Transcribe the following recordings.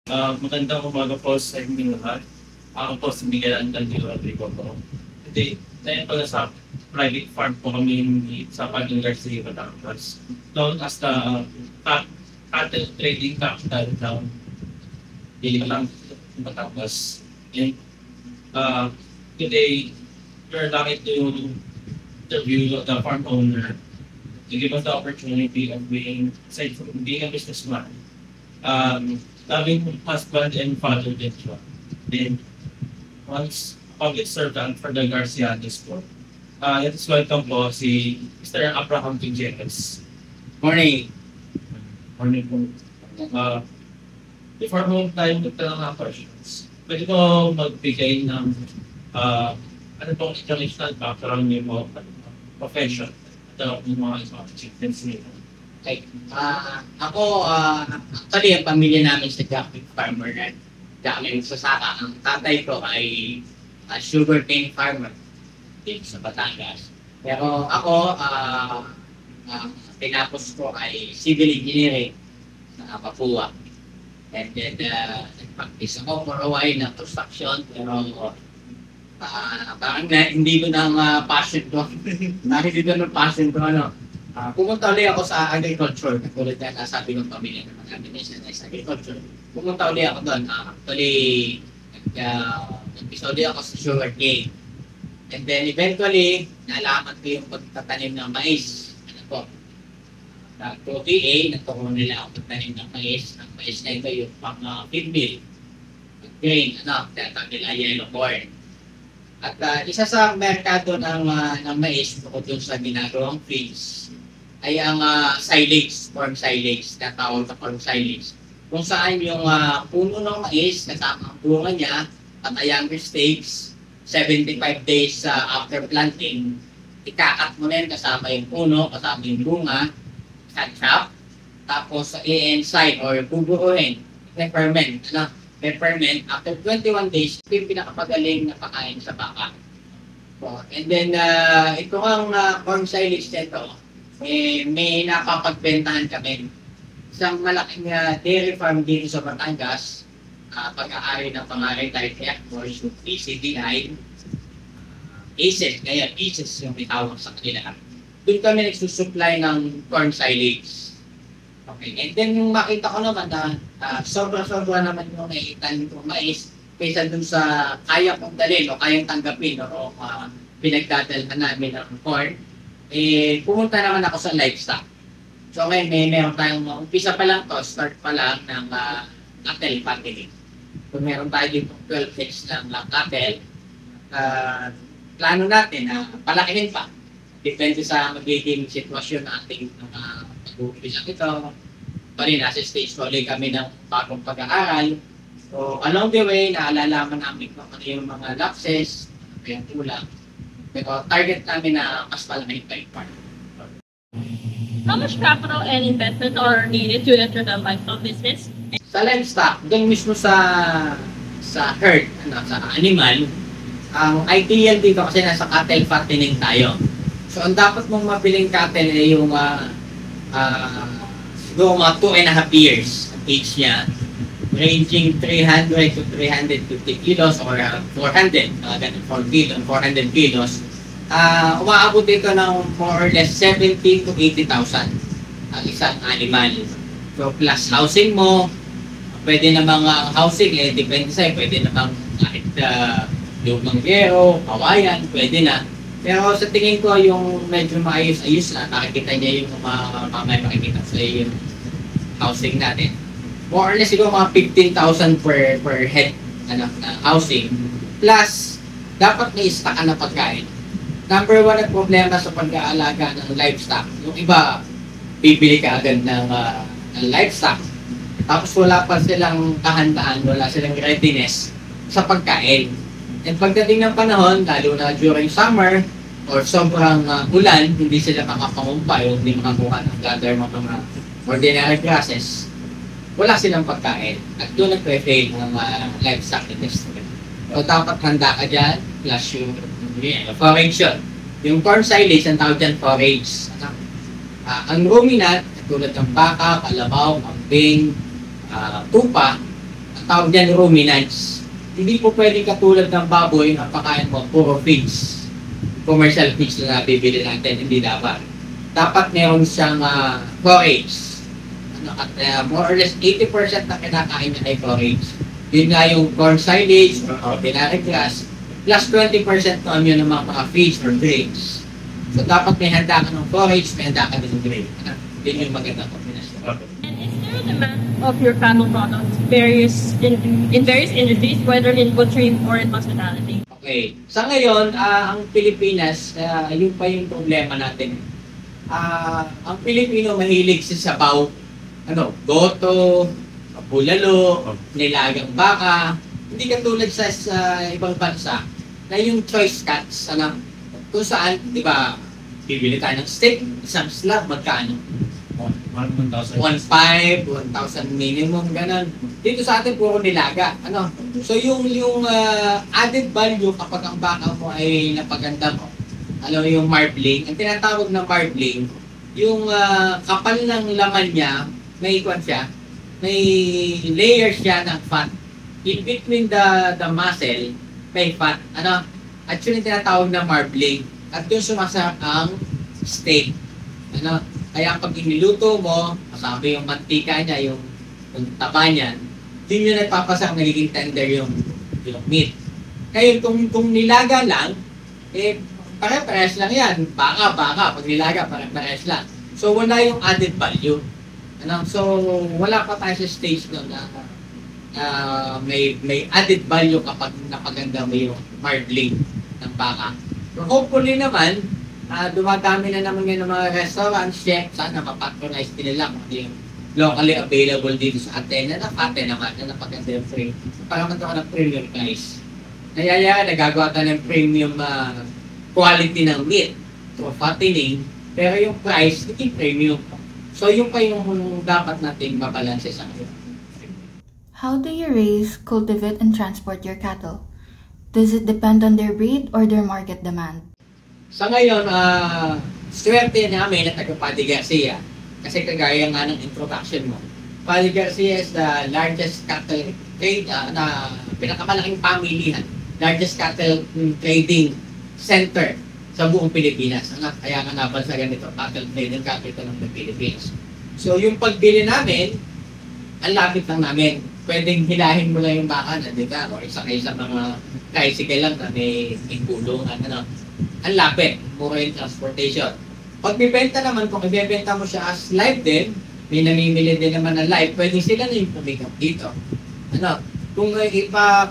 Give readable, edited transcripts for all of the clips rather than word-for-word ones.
Magandang umaga po sa inyong lahat. Ako po si Miguel Antonio Rodrigo po. Hindi, tayo pala sa private farm po kami sa Paging Garcia, Batangas. Known as the cattle trading capital ng Diliman, Batangas. And today, we're lucky to interview the farm owner to give us the opportunity of being, aside from being a businessman, loving husband and father din siya. Then, once public servant for the Garcianos po. Let us welcome po si Mr. Abraham Tijeras. Morning. Morning po. Before mo tayo magtanong ng questions, pwede ko magbigay ng ano pong international background niyo mo, profession, at yung mga achievements niyo. Okay. Actually, ang pamilya namin sa Jackpot Farmer at kami magsasaka. Ang tatay ko ay sugarcane farmer dito sa Batangas. Pero ako, tinapos ko ay civil engineering sa Papua. And then, nag-practice ako for a while ng construction. Pero parang hindi ko na passion ko. Dahil dito ng passion ko, pumunta ulit ako sa agriculture. Katulad na nasabi ng pamilya ng mga namin sa agriculture. Pumunta ulit ako doon. Actually, nag-umpisa ulit ako sa sugarcane. And then eventually, nalaman ko yung pagtatanim ng mais. Ano po? Through TA, nagturo nila ako pagtanim ng mais. Ang mais na ito yung pang-feed mill. Grain, tinatawag nila yellow corn. At isa sa merkado ng mais, bukod dun sa ginagawang feeds, ay ang silage, corn silage, natawag na corn silage. Kung saan yung puno ng mais, kasama ang bunga niya, at a younger stage, 75 days after planting, ikakat mo rin kasama yung puno, kasama yung bunga, cut-chop, tapos i-ensign or bubuuin, ferment, peppermint, after 21 days, ito yung pinakapagaling na pakain sa baka. So, and then, ito ang corn silage nito, may napapagbentahan kami. Isang malaking dairy farm dito sa Batangas, pag-aari ng pang-retired workers, PCDI, ACES, kaya ACES yung itawag sa kanila. Doon kami nagsusupply ng corn silage. Okay, and then yung makita ko naman na sobra-sobra naman yung naitan ko mais kaysa dun sa kaya kong dalhin o kayang tanggapin o pinagdadalhan namin ng corn, pumunta naman ako sa livestock. So ngayon meron tayong umpisa pa lang to, start pa lang ng cattle fattening. So meron tayo dito 12 heads ng cattle. Plano natin na palakihin pa. Depende sa magiging sitwasyon ng ating pag-uumpisa ito. Pa rin, nasa stage ko ulit kami ng bagong pag-aaral. So, along the way, naalalaman namin kung ano yung mga lapses, kaya kulang. Pero target namin na mas malaki pa yung part. How much capital and investment are needed to enter the livestock business? Sa livestock, doon mismo sa herd, sa animal, ang ideal dito kasi nasa cattle fattening tayo. So, ang dapat mong mabiling cattle ay yung siguro mga 2.5 years ang age niya, ranging 300 to 350 kilos or 400, 400 kilos. Umaabot dito ng more or less 70 to 80,000 ang isang animal. So, plus housing mo, pwede namang housing, depende sa'yo, pwede namang kahit lumang gero, kawayan, pwede na. Pero sa tingin ko yung medyo maayos-ayos na, nakikita niya yung mga makikita sa yung housing natin. More or less siguro mga 15,000 per head na housing. Plus, dapat may stock na pagkain. Number one na problema sa pag-aalaga ng livestock. Yung iba, bibili ka agad ng livestock. Tapos wala pa silang kahandaan, wala silang readiness sa pagkain. And pagdating ng panahon, lalo na during summer or sobrang ulan, hindi sila makapangumpay o hindi makakuha ng gather mga ordinary grasses, wala silang pagkain. At doon nagpe-fail ng livestock industry. So dapat handa ka dyan, plus yung forage yun. Yung corn silage, ang tawag dyan forage. Ang ruminant, tulad ng baka, kalabaw, kambing, tupa, at tawag yan ruminants. Hindi po pwedeng katulad ng baboy na pakain mo, puro feeds. Commercial feeds na bibili natin, hindi dapat. Dapat meron siyang forage. At more or less 80% na kinakain niya ay forage. Yun nga yung corn silage or ordinary grass, plus 20% na yun ng mga feeds or grains. So dapat may handa ka ng forage, may handa ka din ng grain. Yun yung magandang kombinasyon. And is there a demand of your cattle products in various industries, whether in butchery or in hospitality? Okay. Sa ngayon, ang Pilipinas, yun pa yung problema natin. Ang Pilipino mahilig sa sabaw, goto, bulalo, nilagang baka. Hindi katulad sa ibang bansa na yung choice cuts, kung saan, di ba, bibili tayo ng steak, isang slab, magkano? 1,500, 1,000 minimum, ganun. Dito sa atin, puro nilaga. So, yung added value kapag ang baka mo ay napaganda mo, yung marbling, ang tinatawag na marbling, yung kapal ng laman niya, may layer siya ng fat. In between the muscle, may fat. At yun yung tinatawag na marbling. At yun sumasarap ang steak. Kaya pag iniluto mo, masabi yung mantika niya, yung taba niya, din yun nagpapasarap, nagiging tender yung meat. Kaya kung nilaga lang, pare-pares lang yan. Baka, pag nilaga, pare-pares lang. So, wala yung added value. So, wala pa tayo sa stage doon na may added value kapag napaganda mo yung marbling ng baka. So, hopefully naman, dumadami na naman yan ng mga restaurants, chef, sana mapatronize din nila kung yung locally available dito sa Athena, naman na napaganda yung frame. Parang magkaroon ng premium price. Nagagawa tayo ng premium quality ng meat. So, fattening, pero yung price, hindi premium. So, yun pa yung dapat natin mabalanse sa ngayon. How do you raise, cultivate, and transport your cattle? Does it depend on their breed or their market demand? Sa ngayon, swerte namin na taga Paddy Garcia. Kasi kagaya nga ng introduction mo. Paddy Garcia is the largest cattle trade, pinakamalaking pamilihan. Largest cattle trading center sa buong Pilipinas. Kaya nga nabansagan nito, cattle trading capital ng Pilipinas. So yung pagbili namin, ang lapit lang namin. Pwedeng hilahin mo lang yung baka na, di ba? O isakay sa mga tricycle lang na may gulungan. Ang lapit, mura yung transportation. Pag bibenta naman, kung ibebenta mo siya as live din, may namimili din naman ng live, pwede sila na yung pumikap dito. Kung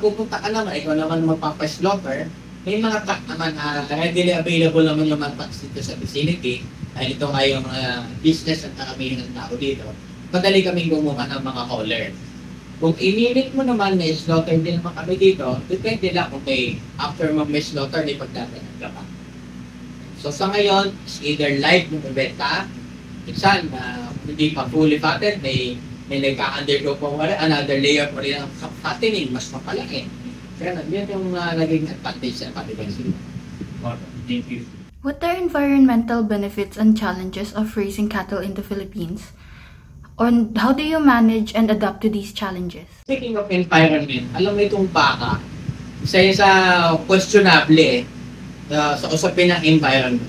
pupunta ka naman, ikaw naman magpapaslaughter, may mga truck naman readily available naman yung mga trucks dito sa vicinity. Dahil ito nga yung business at karamihan ng tao dito. Madali kaming gumawa ng mga hauler. Kung inimit mo naman, may slaughter din naman kami dito, depende lang kung after may slaughter, may pagdatanan ka pa. So sa ngayon, it's either live mo benta, minsan hindi pa fully fatted, may nagka-undergo pa another layer pa rin ang fattening, mas mapalaki. Kaya yun yung naging advantage sa pag-ibig. Thank you. What are environmental benefits and challenges of raising cattle in the Philippines? And how do you manage and adapt to these challenges? Speaking of environment, alam mo itong baka, isa sa questionable sa usapin ng environment.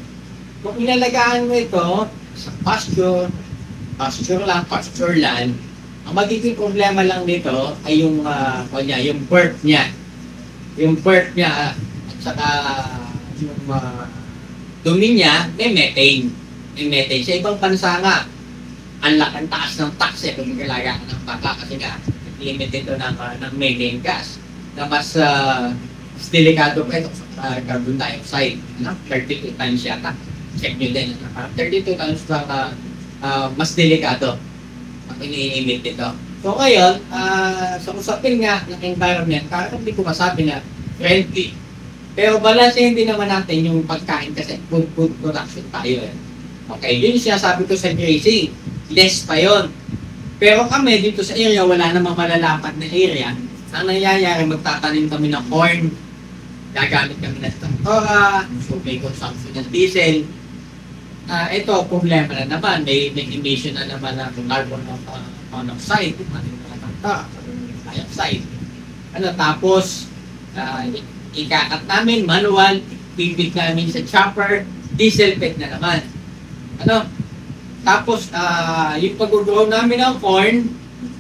Kung inalagaan mo ito sa pasture land, ang magiging problema lang dito ay yung birth niya. Yung birth niya at saka yung dumi niya, may methane. May methane. Sa ibang bansa nga, ang taas ng tax kung nagalagaan ng baka kasi nga limit ito ng methane gas na mas delikado pa ito sa carbon dioxide. 32 times yata. Check nyo din. 32 times mas delikado ang ini-emit ito. So ngayon, sa usapin nga ng environment, parang hindi ko masabi na friendly. Pero balansehin din naman natin yung pagkain kasi food production tayo. Okay, yun yung sinasabi ko sa grazing. Less pa yun. Pero kami dito sa area, wala namang malalapat na area. Ang nangyayari, magtatanim kami ng corn, gagamit kami ng traktora, so may consumption ng diesel. Ito, problema na naman. May emission na naman ng carbon monoxide. dioxide. Tapos, ikakat namin, manual, pipit namin sa chopper, diesel pet na naman. Tapos, yung pag-grow namin ng corn,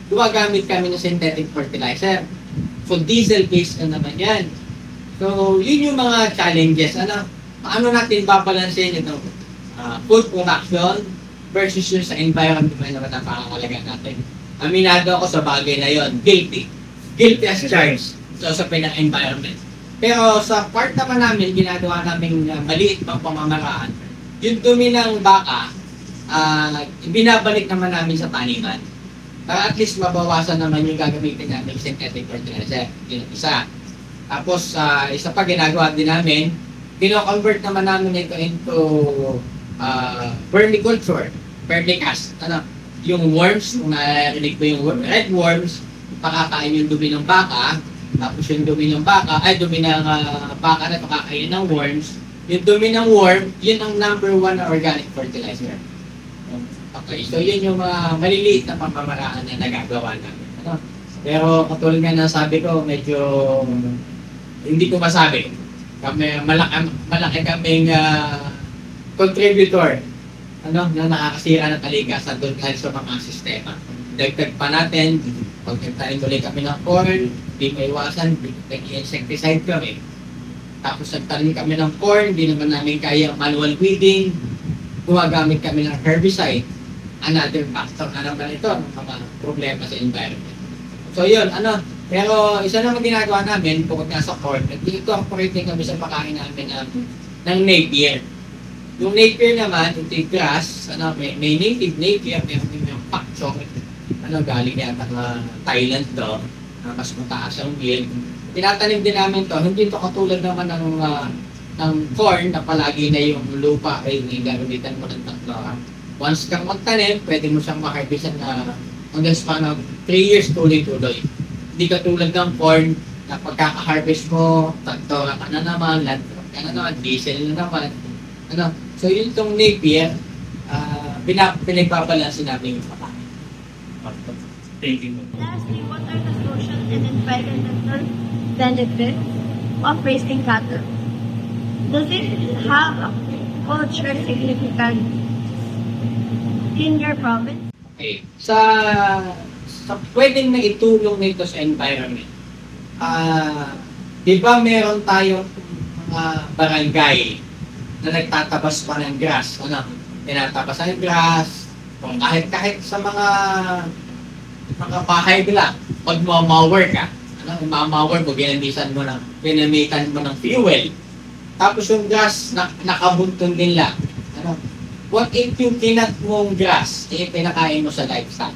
gumagamit kami ng synthetic fertilizer. So, diesel-based na naman yan. So, yun yung mga challenges. Paano natin babalansin ito? Food production versus yung sa environment naman ang pangangalaga natin. Aminado ako sa bagay na yon, guilty. Guilty as charged. So, sa pinaka-environment. Pero sa part naman namin, ginagawa namin maliit pang pamamaraan. Yung dumi ng baka, binabalik naman namin sa taniman. Para at least mabawasan naman yung gagamitin namin synthetic fertilizer. Yun ang isa. Tapos, isa pa ginagawa din namin, gino-convert naman namin ito into vermiculture, vermicast. Yung worms, kung narinig ko yung red worms, pakakain yung dumi ng baka, tapos yung dumi ng baka, dumi ng baka na pakakain ng worms, yung dumi ng worm, yun ang number 1 na organic fertilizer. Okay, so yun yung mga maliliit na pamamaraan na nagagawa namin. Pero katulad nga na sabi ko, medyo hindi ko masabi. Malaki kaming contributor na nakakasira ng kalikasan doon kahit sa mga sistema. Dagdag pa natin, pag nagtanim ulit kami ng corn, di maiwasan, nag-insecticide kami. Tapos nagtanim kami ng corn, di naman namin kaya manual weeding, gumagamit kami ng herbicide. Another factor na naman ito, mga problema sa environment. So yun, pero isa naman ginagawa namin, bukod nga sa corn, nag-incorporating kami sa pagkain namin ng napier. Yung napier naman, yung grass, may native napier, may pak chong, galing yata Thailand to, mas mataas ang yield. Tinatanim din namin to, hindi to katulad naman ng corn na palagi na yung lupa ay gagamitan mo ng tatlo. Once kang magtanim, pwede mo siyang makarbisan na hanggang span of 3 years tuloy-tuloy. Hindi katulad ng corn na pagkaka-harvest mo, traktora ka na naman, landrock ka na naman, diesel na naman. So yun itong napier, pinagbabalansin namin yung pakain. Thank you. Lastly, what are the social and environmental benefits of raising cattle? Does it have a cultural significance in your province? Okay. Sa pwedeng na itulong nito sa environment, di ba meron tayong mga barangay na nagtatabas pa ng grass, tinatabas ng grass, kahit sa mga bahay nila, pag mamawer ka, mamawer mo, ginamitan mo ng fuel, tapos yung grass, nakabuntun din lang. What if yung kinat mong grass, pinakain mo sa livestock?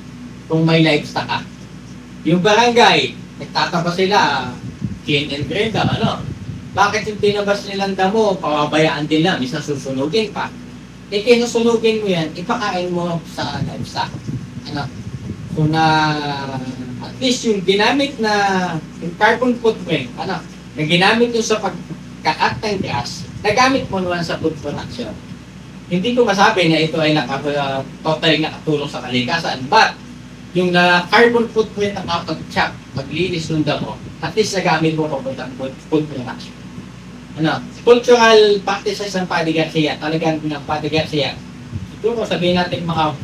Kung may livestock ka. Yung barangay, nagtatabas sila, Ken and Brenda, bakit yung tinabas nilang damo, pababayaan din lang, isa susunugin pa. Kinusunugin mo yan, ipakain mo sa livestock. So na, at least yung ginamit na, yung carbon footprint, na ginamit yung sa pagkakat ng grass, nagamit mo naman sa food production. Hindi ko masabi na ito ay totally nakatulong sa kalikasan, but yung carbon footprint ang kapag-chop, paglinis ng damo, at least nagamit mo papunta ng food production. Cultural practices ng Padre Garcia, talagang ng Padre Garcia, siguro sabihin natin mga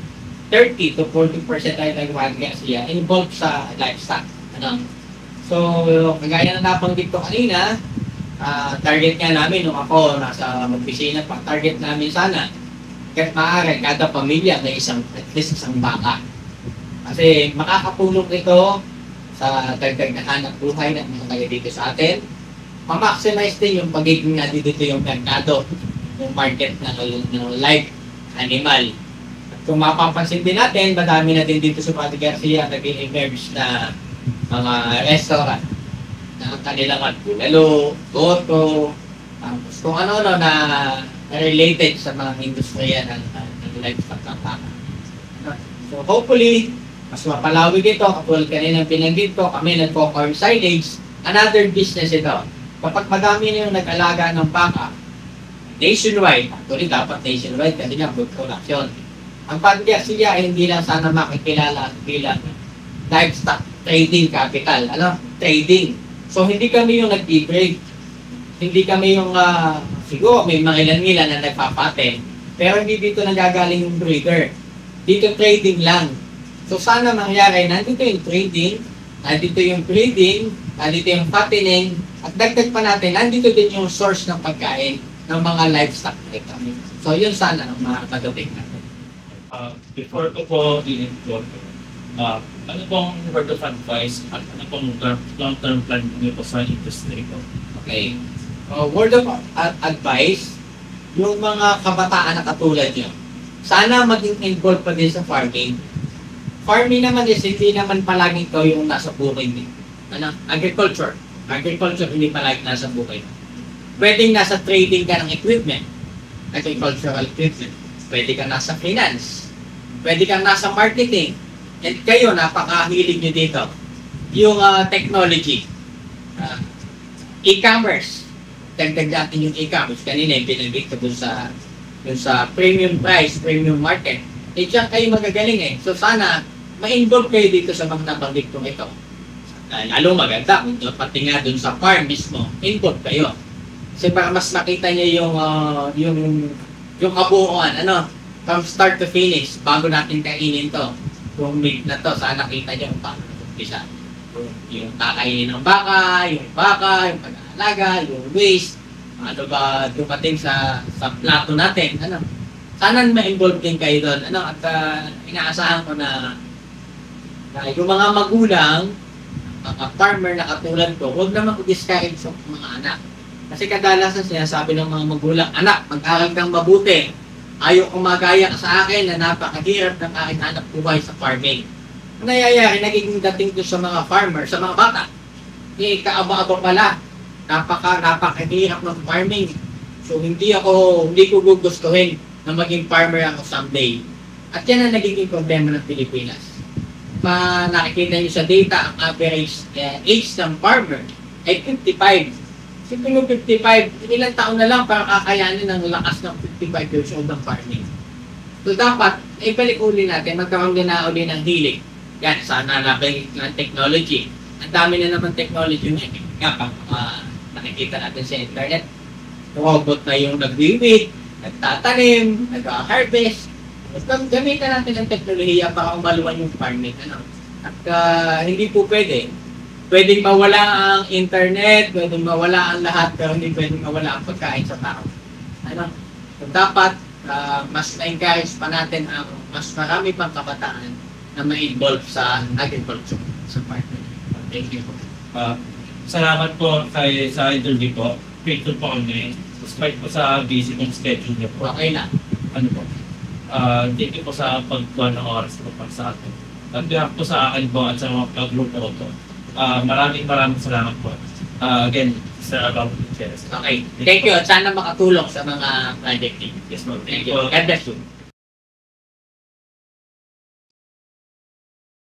30 to 40% ay ng Padre Garcia involved sa livestock. So, kagaya na nabanggit ko kanina, target nga namin nung ako nasa opisina pa, target namin sana kahit maaari, kada pamilya may at least isang baka. Kasi makakapulong ito sa dagdag na hanap buhay ng mga taga dito sa atin. Ma-maximize din yung pagiging natin dito yung merkado, yung market ng live animal. At kung mapapansin din natin, madami na din dito sa Padre Garcia nag-emerge na mga restaurant na kanilang lalo, goto, tapos kung ano-ano na related sa mga industriya ng livestock ng baka. So hopefully, mas mapalawig ito, kapag kanina binanggit ko, kami nagpo-farm silage, another business ito. Kapag madami na yung nag-alaga ng baka, nationwide, actually dapat nationwide kasi nga food production. Ang Padre Garcia ay hindi lang sana makikilala bilang livestock trading capital. Trading. So, hindi kami yung nag-trade. Hindi kami yung, siguro may mga ilan-ilan na nagpapaten. Pero hindi dito nagagaling yung trader. Dito trading lang. So, sana mangyari, nandito yung trading, nandito yung breeding, nandito yung fattening, at dagdag pa natin, nandito din yung source ng pagkain ng mga livestock nito. So, yun sana ang mga pagdating natin. Before ko po i-involve, ano pong word of advice at ano pong long-term plan niyo po sa industry ko? Okay. Word of advice, yung mga kabataan na katulad nyo, sana maging involved pa din sa farming. Farming naman is hindi naman palaging ito yung nasa buhay din. Agriculture. Agriculture hindi palaging nasa buhay. Pwedeng nasa trading ka ng equipment, agricultural equipment. Pwede kang nasa finance. Pwede kang nasa marketing. And kayo, napakahilig nyo dito. Yung technology. E-commerce. Dagdag natin yung e-commerce. Kanina yung pinagig ko dun sa premium price, premium market. Diyan kayo magagaling eh. So sana, ma-involve kayo dito sa mga nabanggit kong ito. Lalo maganda, pati nga dun sa farm mismo, involve kayo. Kasi para mas makita niyo yung kabuuan, from start to finish, bago natin kainin to. Yung meat na to, sana nakita niyo paano isa. Yung kakainin ng baka, yung pag-aalaga, yung waste, ano ba dumating sa plato natin, sana ma-involve din kayo doon, at inaasahan ko na yung mga magulang, mga farmer na katulad ko, huwag na mag-discourage sa mga anak. Kasi kadalasan sinasabi ng mga magulang, anak, mag-aral kang mabuti. Ayaw kong magaya sa akin na napakahirap ng aking anak buhay sa farming. Ang nangyayari, nagiging dating ko sa mga farmer, sa mga bata. Kaaba-aba pala. Napakahirap ng farming. So hindi ko gugustuhin na maging farmer ako someday. At yan ang nagiging problema ng Pilipinas. Nakikita niyo sa data, ang average age ng farmer ay 55. Siyempre yung 55, ilang taon na lang para kakayanin ng lakas ng 55 years old ng farming. So dapat, ibalik uli natin, magkaroon din na uli ng hilig. Yan, sana natin ng technology. Ang dami na naman technology ngayon. Nakikita natin sa internet. Robot na yung nag-weed, nagtatanim, nag-harvest. Gamitan natin ang teknolohiya para umaluan yung farming. At hindi po pwede. Pwedeng mawala ang internet, pwedeng mawala ang lahat, pero hindi pwedeng mawala ang pagkain sa tao. So dapat, mas na-encourage pa natin ang mas marami pang kabataan na ma-involve sa agriculture, sa farming. Thank you. Salamat po sa interview po. Grateful po kami. Despite po sa busy kong schedule niyo po. Okay na. Thank you po sa pagkuha ng oras po para sa atin. At behalf po sa akin po at sa mga group po ito. Maraming salamat po. Again, Sir Agaw Gutierrez. Okay. Thank you. At sana makatulong sa mga project team. Yes, ma'am. Thank you. God bless you.